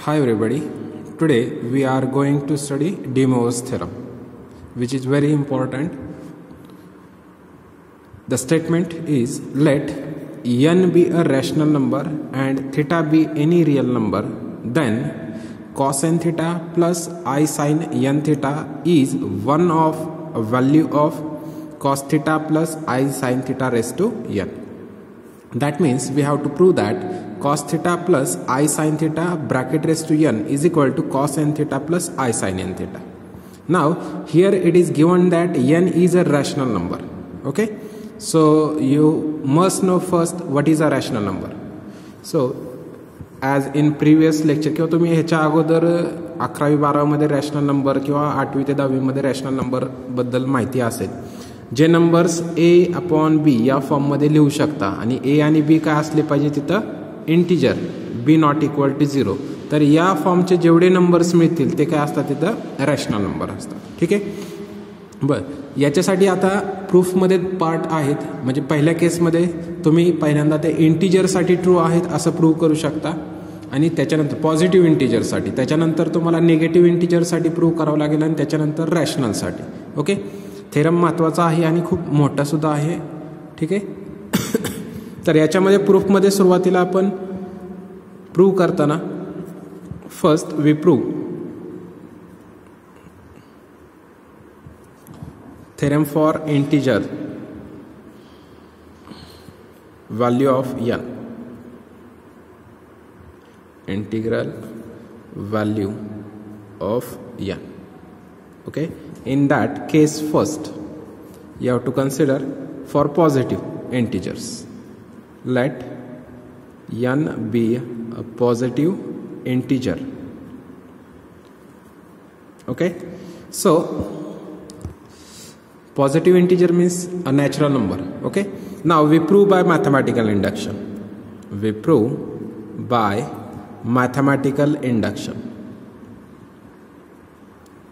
Hi everybody, today we are going to study De Moivre's theorem, which is very important. The statement is, let n be a rational number and theta be any real number, then cos n theta plus I sin n theta is one of a value of cos theta plus I sin theta raised to n. That means we have to prove that cos theta plus I sin theta bracket raised to n is equal to cos n theta plus I sin n theta. Now here it is given that n is a rational number. Okay, so you must know first what is a rational number. So as in previous lecture किंवा तुम्ही ह्याच्या अगोदर 11वी 12वी मध्ये rational number किंवा 8वी ते 10वी मध्ये रॅशनल नंबर बद्दल माहिती असेल, जे नंबर्स a/b या फॉर्म मध्ये लिहू शकता आणि a आणि b काय असले पाहिजे तिथं integer b not equal to 0. तर या फॉर्मचे जेवढे नंबर्स मिळतील ते काय असतात तिथं रॅशनल नंबर असतात. ठीक आहे, बरं. याच्यासाठी आता प्रूफमध्ये पार्ट आहेत. म्हणजे पहिल्या केसमध्ये तुम्ही पहिल्यांदा ते इंटिजरसाठी ट्रू आहेत असं प्रूव्ह करू शकता आणि त्याच्यानंतर पॉझिटिव्ह इंटिजरसाठी, त्याच्यानंतर तुम्हाला निगेटिव्ह इंटिजरसाठी प्रूव्ह करावं लागेल आणि त्याच्यानंतर रॅशनलसाठी. ओके, थेरम महत्त्वाचा आहे आणि खूप मोठा सुद्धा आहे. ठीक आहे, तर याच्यामध्ये प्रूफमध्ये सुरुवातीला आपण प्रूव्ह करताना first we prove theorem for integer value of n, integral value of n. Okay, in that case first you have to consider for positive integers, let n be a positive integer. Okay, so positive integer means a natural number. Okay, now we prove by mathematical induction. We prove by mathematical induction.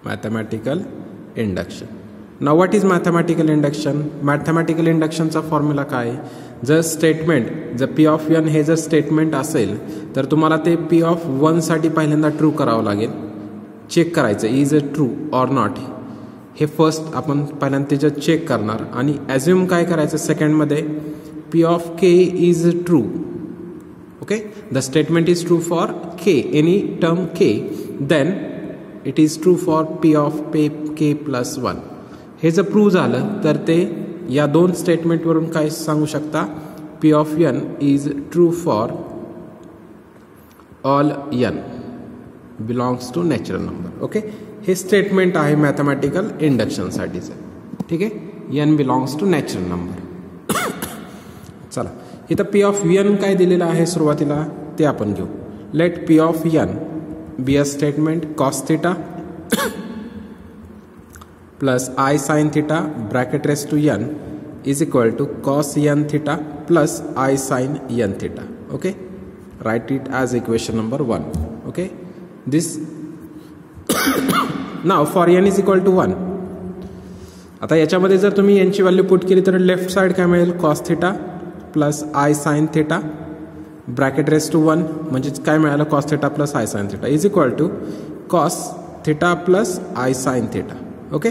Mathematical induction. Now what is mathematical induction? Mathematical induction चा formula काय? जर statement, जर p of n हे जर statement असेल तर तुम्हाला ते p of 1 साठी पहिल्यांदा ट्रू करावं लागेल. चेक करायचं is a true or not. हे फर्स्ट आपण पहिल्यांदा त्याच्यात चेक करणार आणि ॲज्युम काय करायचं सेकंडमध्ये p of k is true. Okay, the statement is true for k, any term k, then it is true for p of k plus 1. हे जर प्रूव्ह झालं तर ते या दोन स्टेटमेंटवरून काय सांगू शकता, p of n is true for all n belongs to natural number. Okay, हे स्टेटमेंट आहे मॅथमॅटिकल इंडक्शनसाठीचं. ठीक आहे, n belongs to natural number. चला, इथं p ऑफ n काय दिलेलं आहे सुरुवातीला ते आपण घेऊ. Let p of n be a statement cos theta plus I sin theta bracket raise to n is equal to cos n theta plus I sin n theta. Okay, write it as equation number 1. Okay, this now for n is equal to 1. आता याच्यामध्ये जर तुम्ही यांची value put केली तर left side काय मिळेल, cos theta plus I sine theta bracket raise to 1 म्हणजेच काय मिळालं, cos theta plus I sine theta is equal to cos theta plus I sine theta. Okay,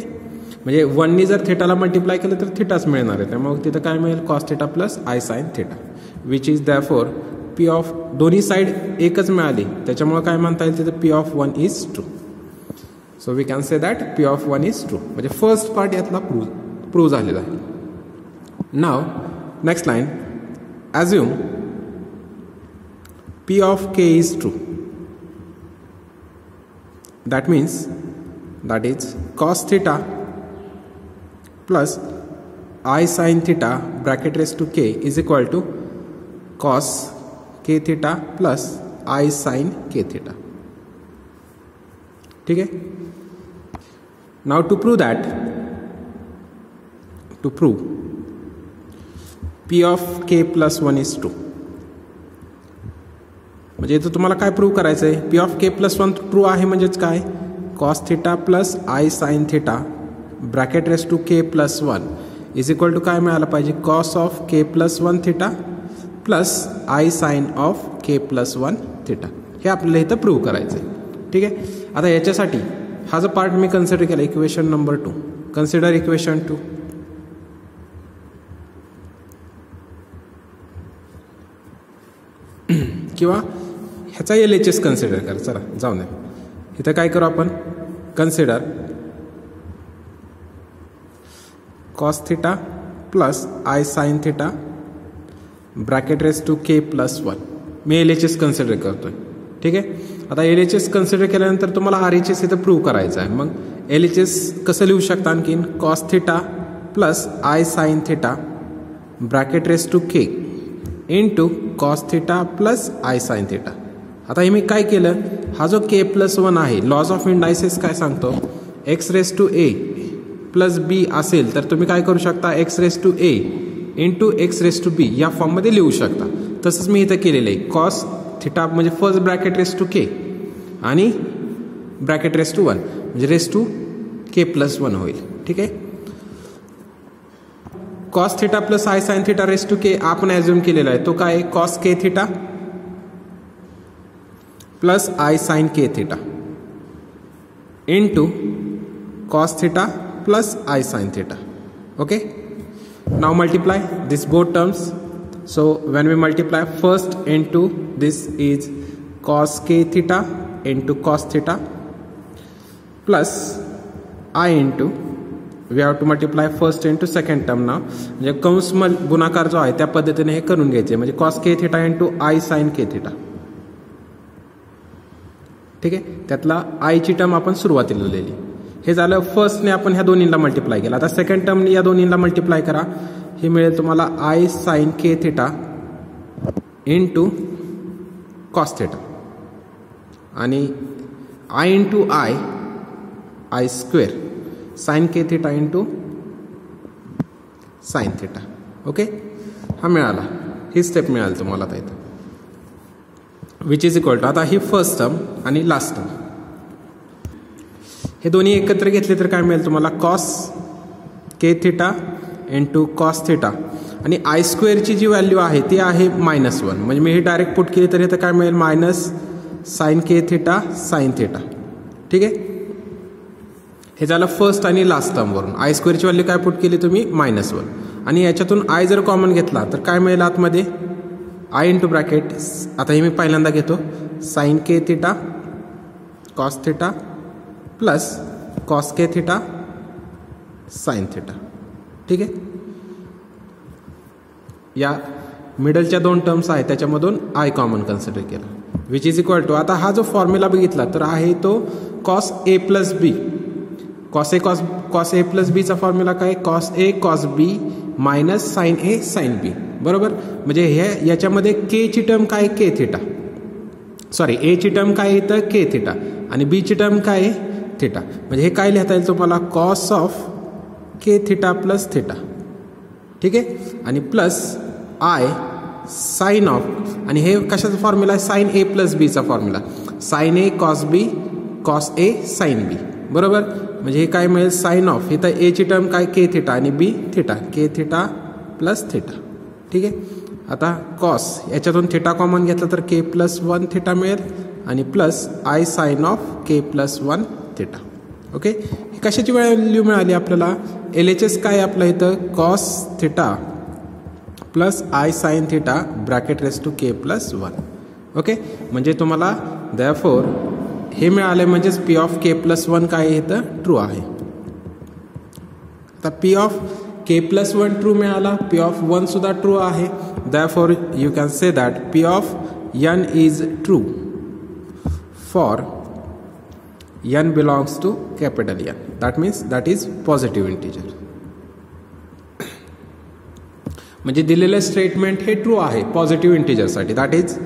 म्हणजे 1 नी जर थिटाला मल्टिप्लाय केलं तर थिटाच मिळणार आहे. त्यामुळे तिथं काय मिळेल, cos theta plus I sine theta, which is therefore p of दोन्ही साइड एकच मिळाली त्याच्यामुळे काय म्हणता येईल तिथं p of 1 is true. So we can say that p of 1 is true. म्हणजे फर्स्ट पार्ट यातला प्रूव्ह झालेला आहे. Now next line, assume p of k is true. That means that is cos theta plus I sin theta bracket raised to k is equal to cos k theta plus I sin k theta. ठीक है, now to prove that, to prove p of k plus 1 is true. म्हणजे इथं तुम्हाला काय prove करायचं आहे, p of k plus 1 true आहे म्हणजेच काय, cos theta plus I sin theta bracket raised to k plus 1 is equal to काय मिळालं पाहिजे, cos of k plus 1 theta plus I sin of k plus 1 theta. हे आपल्याला इथं prove करायचं आहे. ठीक आहे. आता याच्यासाठी हा जो पार्ट मी कन्सिडर केला इक्वेशन नंबर 2, कन्सिडर इक्वेशन 2. किंवा ह्याचा LHS कन्सिडर करा. चला जाऊ दे, इथं काय करू आपण, consider cos theta plus I sine theta bracket raise to K plus 1. मी LHS कन्सिडर करतोय. ठीक आहे. आता LHS कन्सिडर केल्यानंतर तुम्हाला RHS इथं प्रूव्ह करायचं आहे. मग LHS कसं लिहू शकता आणखीन, cos theta plus I sine theta bracket raise to k into cos theta plus I sine theta. आता हे मी काय केलं, हा जो के प्लस 1 आहे, लॉज ऑफ इंडायसेस काय सांगतो, X raise to A plus B असेल तर तुम्ही काय करू शकता, X raise to A into X raise to B या फॉर्ममध्ये लिहू शकता. तसंच मी इथं केलेलं आहे. कॉस थिटा म्हणजे first bracket raise to K आणि ब्रॅकेट रेस टू 1 म्हणजे रेस टू के प्लस 1 होईल. ठीक आहे. Cos theta plus I sine theta raise to K आपण ॲझ्युम केलेला आहे, तो काय आहे, cos K theta plus I sine K theta into cos theta plus I sine theta. Okay. Now multiply this both terms. So when we multiply first into this is cos k theta into cos theta plus I into we have to multiply first into second term now. म्हणजे कंस गुणाकार जो आहे त्या पद्धतीने हे करून घ्यायचे, म्हणजे cos k theta into I sin k theta. ठीक आहे. त्यातला I ची टर्म आपण सुरुवातीला लिहिली. हे झालं फर्स्टने आपण ह्या दोन्हीला मल्टिप्लाय केला. आता सेकंड टर्मने या दोन्हीला मल्टिप्लाय करा. हे मिळेल तुम्हाला I sine K theta into cos theta आणि I into I square sine K theta into sine theta. Okay. हा मिळाला, ही स्टेप मिळाली तुम्हाला आता इथं, विच इज इक्वल टू, आता ही फर्स्ट टर्म आणि लास्ट टर्म हे दोन्ही एकत्र घेतले तर काय मिळेल तुम्हाला, cos K theta into cos theta आणि आय स्क्वेअरची जी व्हॅल्यू आहे ती आहे -1. म्हणजे मी हे डायरेक्ट पुट केली तर इथं काय मिळेल, minus sign K theta sine theta. ठीक आहे. हे झालं फर्स्ट आणि लास्ट टर्मवरून. आय स्क्वेअरची व्हॅल्यू काय पुट केली तुम्ही, -1. आणि याच्यातून आय जर कॉमन घेतला तर काय मिळेल आतमध्ये, आय इंटू ब्रॅकेट, आता हे मी पहिल्यांदा घेतो, sine K theta cos theta plus cos K theta sine theta. ठीक आहे. या मिडलच्या दोन टर्म्स आहेत त्याच्यामधून आय कॉमन कन्सिडर केला, विच इज इक्वल टू, आता हा जो फॉर्म्युला बघितला तर आहे तो cos A plus B. Cos A plus बीचा फॉर्म्युला काय, cos A cos B minus sine A sine B. बरोबर. म्हणजे हे याच्यामध्ये के ची टर्म काय, के थिटा, सॉरी ए ची टर्म काय येतं, के थिटा आणि बी ची टर्म काय आहे, थिटा. म्हणजे हे काय लिहिता येईल तुम्हाला, cos of K theta plus theta. ठीक आहे. आणि प्लस आय साइन ऑफ, आणि हे कशाचा फॉर्म्युला आहे, साइन ए प्लस बीचा फॉर्म्युला, साइन ए कॉस बी कॉस ए साइन बी. बरोबर. म्हणजे हे काय मिळेल, साइन ऑफ, इथं ए ची टर्म काय, के थिटा आणि बी थिटा, के थिटा प्लस थिटा. ठीक आहे. आता कॉस याच्यातून थिटा कॉमन घेतला तर के प्लस 1 थिटा मिळेल आणि plus I sine of K plus 1 theta. Okay. ही कशाची व्हॅल्यू मिळाली आपल्याला, LHS काय आपलं इथं, cos theta plus I sine theta bracket raise to K plus 1. Okay. म्हणजे तुम्हाला देअरफॉर हे मिळाले, म्हणजेच पी ऑफ के प्लस 1 काय इथं ट्रू आहे. आता P of K plus 1 true मिळाला, पी ऑफ 1 सुद्धा ट्रू आहे. Therefore you can say that P of n is true for n belongs to capital N. That means that is positive integer. म्हणजे दिलेले statement हे true आहे positive इंटिजरसाठी. That is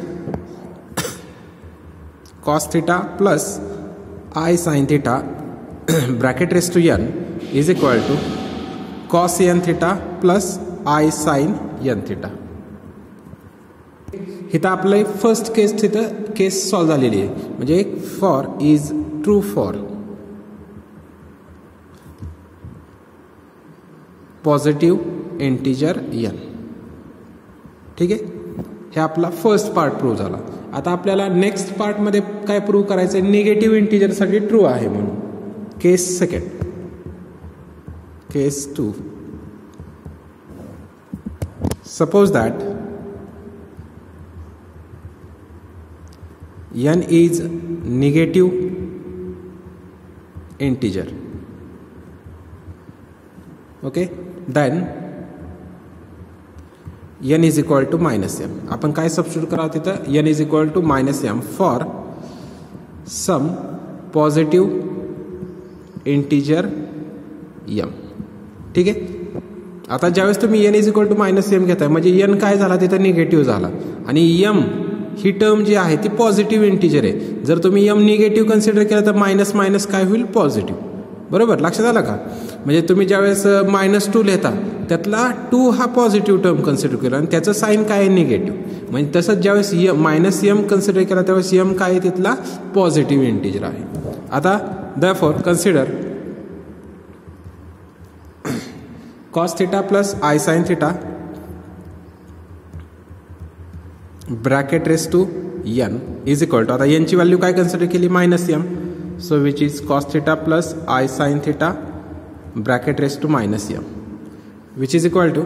cos theta plus I sine theta bracket raise to n is equal to cos n theta plus I sine n theta. इथं आपलं first केस तिथं केस solve झालेली आहे. म्हणजे for is true for positive integer n. ठीक आहे. हे आपला फर्स्ट पार्ट प्रूव्ह झाला. आता आपल्याला नेक्स्ट पार्टमध्ये काय प्रूव्ह करायचं आहे, निगेटिव्ह इंटिजरसाठी ट्रू आहे म्हणून. Case second, case 2. Suppose that n is negative integer. Okay, then n is equal to -m. आपण काय सबस्टिट्यूट करा तिथं, n is equal to -m for some positive integer m. ठीक आहे. आता ज्यावेळेस तुम्ही n is equal to -m घेताय म्हणजे n काय झाला तिथं निगेटिव्ह झाला आणि m ही टर्म जी आहे ती पॉझिटिव्ह इंटिजर आहे. जर तुम्ही m निगेटिव्ह कन्सिडर केला तर मायनस मायनस काय होईल, पॉझिटिव्ह. बरोबर, लक्षात आलं का? म्हणजे तुम्ही ज्यावेळेस -2 लिहिता त्यातला 2 हा पॉझिटिव्ह टर्म कन्सिडर केला आणि त्याचं साईन काय आहे, निगेटिव्ह. म्हणजे तसंच ज्यावेळेस -m कन्सिडर केला त्यावेळेस m काय आहे, तिथला पॉझिटिव्ह इंटिजर आहे. आता therefore consider cos theta plus i sin theta bracket raise to n is equal to, आता n ची व्हॅल्यू काय कन्सिडर केली, -m. So which is cos theta plus i sin theta bracket raise to -m which is equal to,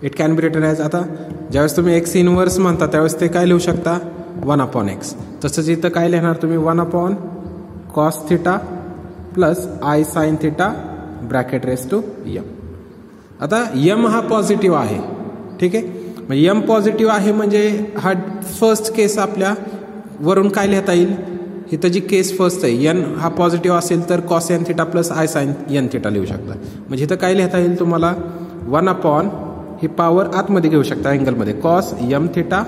it can be written as, आता ज्यावेळेस तुम्ही x inverse म्हणता त्यावेळेस ते काय लिहू शकता, 1/x. तसंच इथं काय लिहिणार तुम्ही, 1/cos theta plus i sin theta bracket raise to m. आता m हा पॉझिटिव्ह आहे. ठीक आहे, म्हणजे m पॉझिटिव्ह आहे म्हणजे हा फर्स्ट केस आपल्या वरून काय लिहिता येईल, इथं जी केस फर्स्ट आहे n हा पॉझिटिव्ह असेल तर cos n theta plus i sin n theta लिहू शकता. म्हणजे इथं काय लिहिता येईल तुम्हाला, 1/ ही पॉवर आतमध्ये घेऊ शकता अँगलमध्ये, cos m theta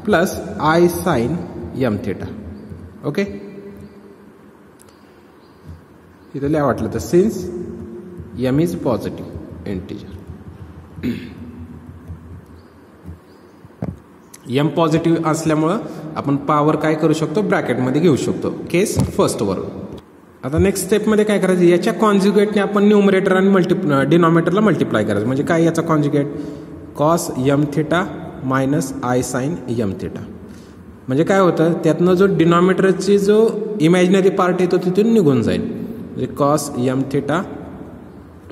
plus i sin m theta. Okay, इथं लिहा वाटलं तर, since m is positive integer, m positive असल्यामुळं आपण पॉवर काय करू शकतो, ब्रॅकेटमध्ये घेऊ शकतो केस फर्स्ट वरून. आता नेक्स्ट स्टेपमध्ये काय करायचं, याच्या कॉन्ज्युगेटने आपण न्यूमरेटर आणि डिनॉमिनेटरला मल्टिप्लाय करायचं. म्हणजे काय याचा conjugate, cos m theta minus i sin m theta. म्हणजे काय होतं, त्यातनं जो डिनॉमिनेटरची जो इमॅजिनरी पार्ट येतो तिथून निघून जाईल. म्हणजे cos m theta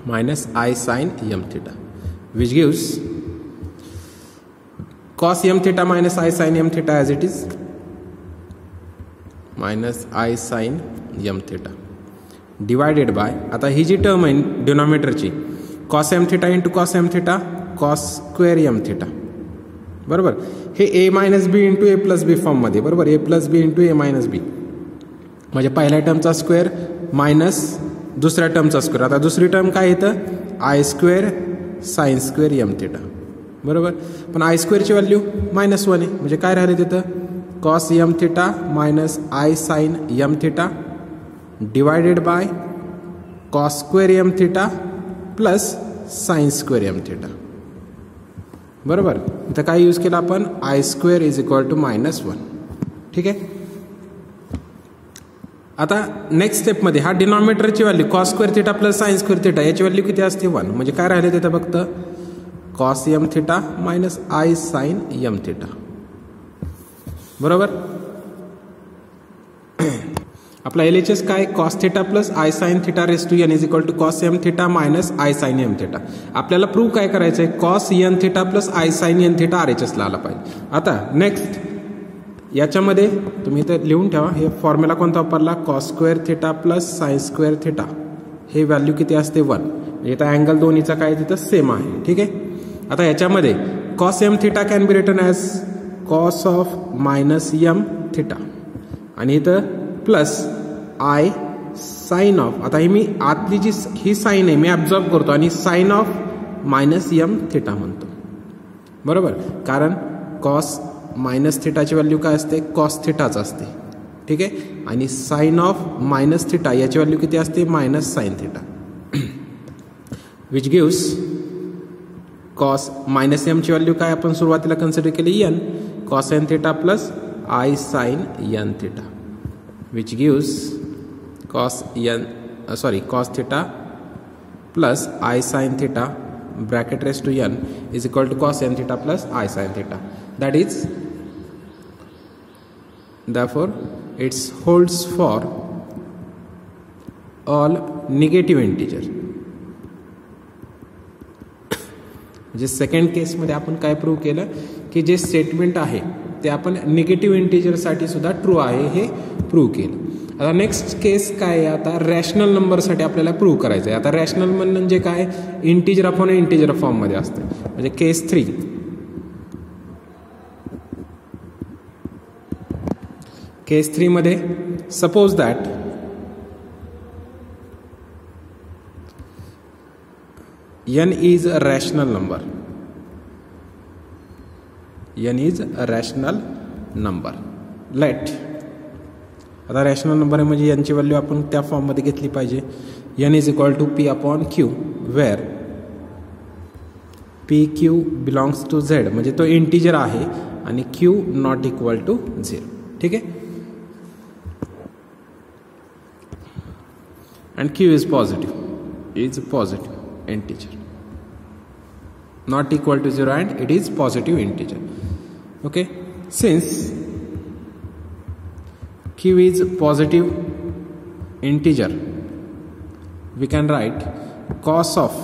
minus i sin m theta which gives cos m theta minus I sin m theta as it is minus I sin m theta divided by, आता ही जी टर्म आहे डिनॉमिनेटरची, cos m theta into cos m theta cos square m theta. बरोबर, हे a minus B into a plus B into. बरोबर, a plus B into a minus B म्हणजे पहिल्या टर्मचा square minus दुसऱ्या टर्मचा स्क्वेअर. आता दुसरी टर्म काय येतं, I square sine square m theta. बरोबर, पण i स्क्वेअरची व्हॅल्यू -1 आहे. म्हणजे काय राहिले तिथं, cos m theta minus i sin m थीटा divided by cos square m theta plus sine square m theta. बरोबर, इथं काय यूज केलं आपण, i square is equal to -1. ठीक आहे. आता नेक्स्ट स्टेपमध्ये हा डिनॉमिनेटरची value cos square theta plus sine square theta याची व्हॅल्यू किती असते, 1. म्हणजे काय राहिले तिथं फक्त cos m theta minus i sin m theta. बरोबर, आपला LHS काय, cos theta plus i sin theta raise to n is equal to cos m theta minus i sin m theta. आपल्याला प्रूव्ह काय करायचं आहे, cos n theta plus i sin n theta RHS ला आला पाहिजे. आता next याच्यामध्ये तुम्ही इथं लिहून ठेवा, हे फॉर्म्युला कोणता वापरला, cos square theta plus sine square theta, हे व्हॅल्यू किती असते, 1. इथं अँगल दोन्हीचा काय तिथं सेम आहे. ठीक आहे. आता याच्यामध्ये cos m theta can be written as cos of minus m theta आणि इथं प्लस i साइन ऑफ, आता ही मी आतली जी ही साइन आहे मी ॲब्झॉर्ब करतो आणि sine of minus m theta म्हणतो. बरोबर, कारण cos मायनस थीटाची व्हॅल्यू काय असते, cos थीटाच असते. ठीक आहे, आणि साइन ऑफ मायनस थीटा याची व्हॅल्यू किती असते, minus sine theta which gives cos minus m ची व्हॅल्यू काय आपण सुरुवातीला कन्सिडर केली, n, cos n theta plus i sin n theta which gives cos theta plus i sin theta bracket raise to n is equal to cos n theta plus i sin theta. That is therefore it holds for all negative integer. म्हणजे second केसमध्ये आपण काय prove केलं की जे statement आहे ते आपण निगेटिव्ह इंटिजरसाठी सुद्धा ट्रू आहे हे प्रूव्ह केलं. आता नेक्स्ट केस काय आहे, आता रॅशनल नंबरसाठी आपल्याला प्रूव्ह करायचं आहे. आता रॅशनल म्हणजे काय, इंटिजर अपॉन इंटिजर फॉर्ममध्ये असतं. म्हणजे केस 3, केस 3 मध्ये suppose that n is a rational number. n is a rational number. Let, आता रॅशनल नंबर आहे म्हणजे यांची व्हॅल्यू आपण त्या फॉर्ममध्ये घेतली पाहिजे. n is equal to p upon q where p q belongs to z, म्हणजे तो इंटिजर आहे आणि q नॉट इक्वल टू 0. ठीक आहे. And q is positive integer, not equal to 0 and it is positive integer. Okay, since q is positive integer, we can write cos of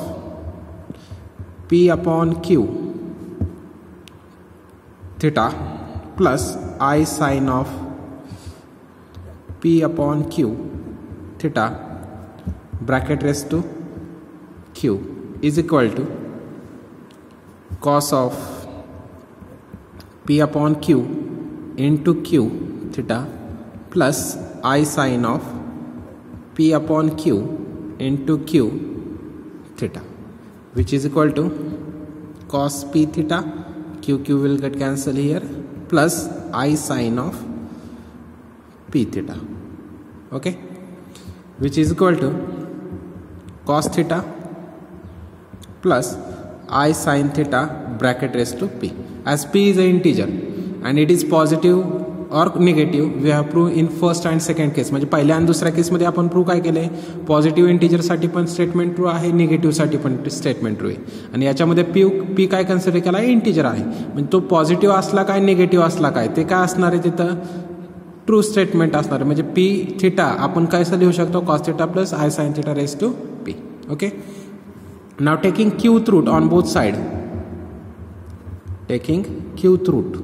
p upon q theta plus I sin of p upon q theta bracket raised to q is equal to cos of p upon q into q theta plus I sin of p upon q into q theta, which is equal to cos p theta, q will get cancelled here, plus I sin of p theta. Okay, which is equal to cos theta plus I sin theta bracket raised to p. As p is an integer and it is positive or negative, we have proved in first and second case. म्हणजे पहिल्या आणि दुसऱ्या केसमध्ये आपण prove काय केले, positive इंटिजरसाठी पण statement true आहे, निगेटिव्हसाठी पण स्टेटमेंट ट्रू आहे. आणि याच्यामध्ये पी काय कन्सिडर केला आहे, इंटिजर आहे. म्हणजे तो पॉझिटिव्ह असला काय निगेटिव्ह असला काय ते काय असणार आहे, तिथं ट्रू स्टेटमेंट असणार आहे. म्हणजे पी थिटा आपण काय लिहू शकतो, cos theta plus I sine theta raise to p. Okay, now taking qth root on both sides, taking qth root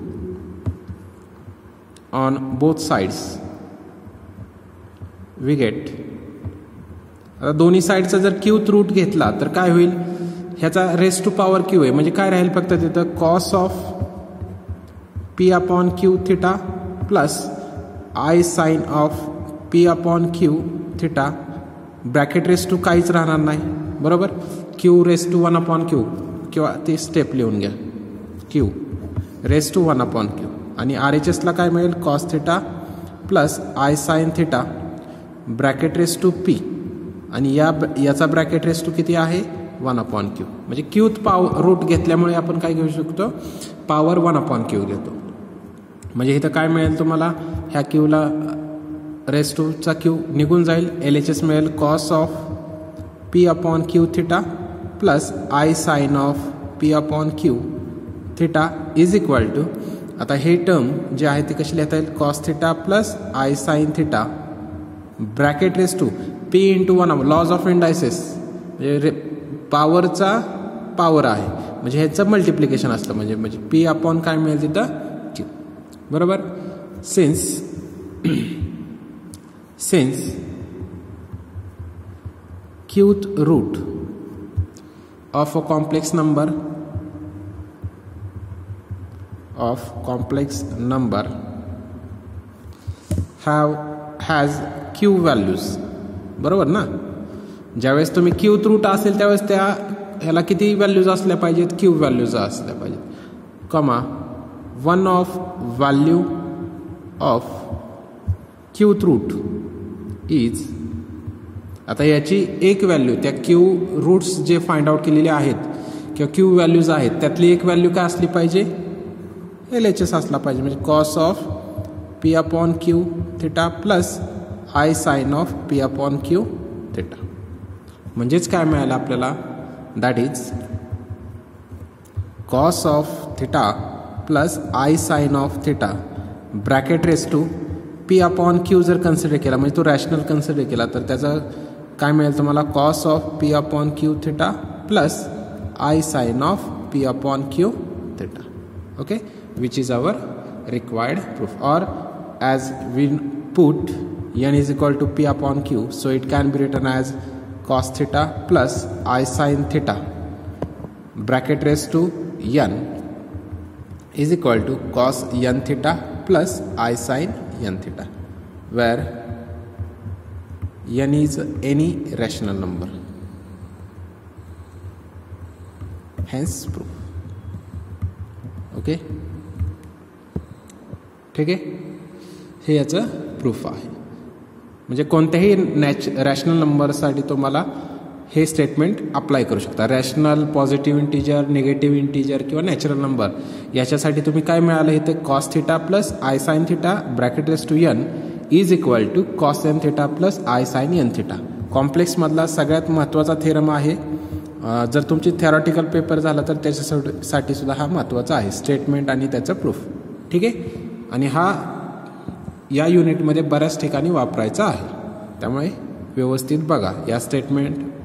on both sides, we get, आता दोन्ही साइडचा जर qth रूट घेतला तर काय होईल, ह्याचा रेस टू पॉवर q आहे. म्हणजे काय राहील फक्त तिथं cos of p upon q theta plus I sine of p upon q theta bracket raise to काहीच राहणार नाही. बरोबर, q raise to 1 upon q किंवा ते स्टेप लिहून घ्या, q raise to 1 upon q आणि RHSला काय मिळेल, cos theta plus I sine theta bracket raise to p आणि याचा ब्रॅकेट रेस टू किती आहे, 1 अपॉन q. म्हणजे qth पॉवर रूट घेतल्यामुळे आपण काय घेऊ शकतो, पॉवर 1 अपॉन q घेतो. म्हणजे इथं काय मिळेल तुम्हाला, ह्या qला रेस टूचा q निघून जाईल, LHS मिळेल cos of p upon q theta plus I sine of p upon q theta is equal to, आता हे टर्म जे आहे ते कशी लिहिता येईल, cos theta plus I sine theta bracket raise to p into 1, laws of indices, म्हणजे पॉवरचा पॉवर आहे म्हणजे ह्याचं मल्टिप्लिकेशन असतं. म्हणजे p अपॉन काय मिळेल तिथं q. बरोबर, since qth root of a complex number has q values. बरोबर ना, ज्यावेळेस तुम्ही qth रूट असेल त्यावेळेस ह्याला किती व्हॅल्यूज असल्या पाहिजेत, q व्हॅल्यूज असल्या पाहिजेत, comma 1 of value of qth root is, आता याची एक व्हॅल्यू त्या q रूट्स जे फाइंड आउट केलेले आहेत किंवा q व्हॅल्यूज आहेत त्यातली एक व्हॅल्यू काय असली पाहिजे, LHS असला पाहिजे. म्हणजे cos of p upon q theta plus I sine of p upon q theta. म्हणजेच काय मिळालं आपल्याला, that is cos of theta plus I sine of theta bracket raise to p upon q जर consider केला म्हणजे तो rational consider केला तर त्याचं काय मिळेल तुम्हाला cos of p upon q theta plus I sine of p upon q theta. Okay, which is our required proof. और as we put n is equal to p upon q, so it can be written as cos theta plus I sin theta bracket raised to n is equal to cos n theta plus I sin n theta, where n is any rational number, hence proof. Okay, ठीक आहे. हे याचं proof आहे. म्हणजे कोणत्याही rational नंबरसाठी तुम्हाला हे स्टेटमेंट अप्लाय करू शकता. Rational, positive integer, negative integer किंवा नॅचरल नंबर याच्यासाठी तुम्ही काय मिळालं इथे cos theta plus I sine theta bracket raise to N is equal to cos N theta plus I sine N theta. कॉम्प्लेक्समधला सगळ्यात महत्त्वाचा थेरम आहे. जर तुमची थेरॉटिकल पेपर झाला तर त्याच्यासाठी सुद्धा हा महत्त्वाचा आहे, स्टेटमेंट आणि त्याचं प्रूफ. ठीक आहे, आणि हा या युनिटमध्ये बऱ्याच ठिकाणी वापरायचा आहे. त्यामुळे व्यवस्थित बघा. या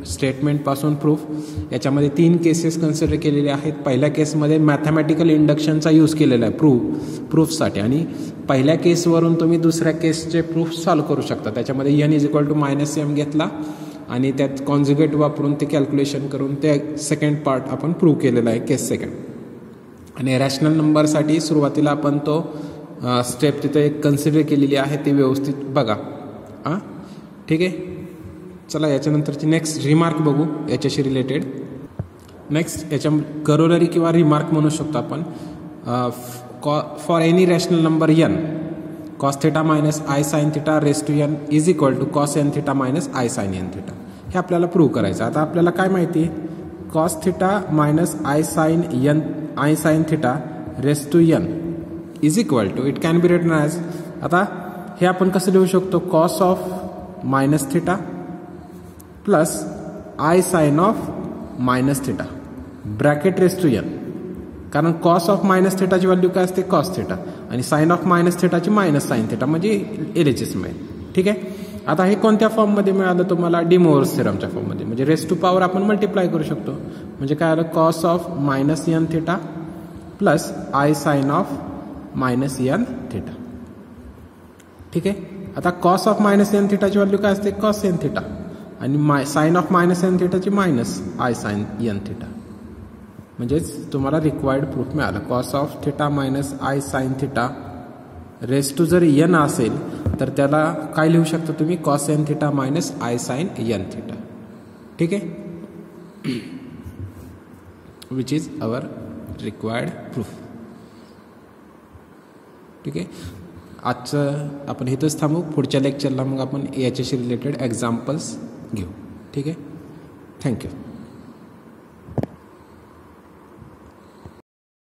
स्टेटमेंटपासून प्रूफ याच्यामध्ये 3 केसेस कन्सिडर केलेले आहेत. पहिल्या केसमध्ये मॅथमॅटिकल इंडक्शनचा यूज केलेला आहे प्रूफसाठी, आणि पहिल्या केसवरून तुम्ही दुसऱ्या केसचे प्रूफ सॉल्व करू शकता. त्याच्यामध्ये n is equal to -m घेतला आणि त्यात कॉन्जुगेट वापरून ते कॅल्क्युलेशन करून ते सेकंड पार्ट आपण प्रूव्ह केलेला आहे, केस सेकंड. आणि रॅशनल नंबरसाठी सुरुवातीला आपण तो स्टेप तिथे कन्सिडर केलेली आहे, ते व्यवस्थित बघा. हां, ठीक आहे. चला याच्यानंतरची नेक्स्ट रिमार्क बघू याच्याशी रिलेटेड. नेक्स्ट याच्या करोलरी किंवा रिमार्क म्हणू शकतो आपण. For any rational number n cos theta minus I sin theta raised to n is equal to cos n theta minus I sin n theta. हे आपल्याला prove करायचं. आता आपल्याला काय माहिती आहे, cos theta minus I sin theta raised to n is equal to, it can be written as, आता हे आपण कसं लिहू शकतो, cos of minus theta plus I sin of minus theta bracket raised to n. कारण cos of minus थेटाची value काय असते, कॉस थेटा, आणि साइन ऑफ मायनस थेटाची मायनस साइन थेटा, म्हणजे LHS मिळेल. ठीक आहे. आता हे कोणत्या फॉर्ममध्ये मिळालं तुम्हाला, डी मोअर्स थेरमच्या फॉर्ममध्ये. म्हणजे रेस टू पॉवर आपण मल्टिप्लाय करू शकतो. म्हणजे काय आलं, cos of minus n theta plus I sine of minus n theta. ठीक आहे. आता कॉस ऑफ मायनस n थेटाची व्हॅल्यू काय असते, कॉस n थेटा, आणि साइन ऑफ मायनस n थेटाची minus I sine n theta. म्हणजेच तुम्हाला रिक्वायर्ड प्रूफ मिळालं. Cos of theta minus I sine theta raise to जर n असेल तर त्याला काय लिहू शकता तुम्ही, cos n theta minus I sine n theta. ठीक आहे, which is our required proof. ठीक आहे. आजचं आपण इथंच थांबू. पुढच्या लेक्चरला मग आपण याच्याशी रिलेटेड एक्झाम्पल्स घेऊ. ठीक आहे. थँक्यू.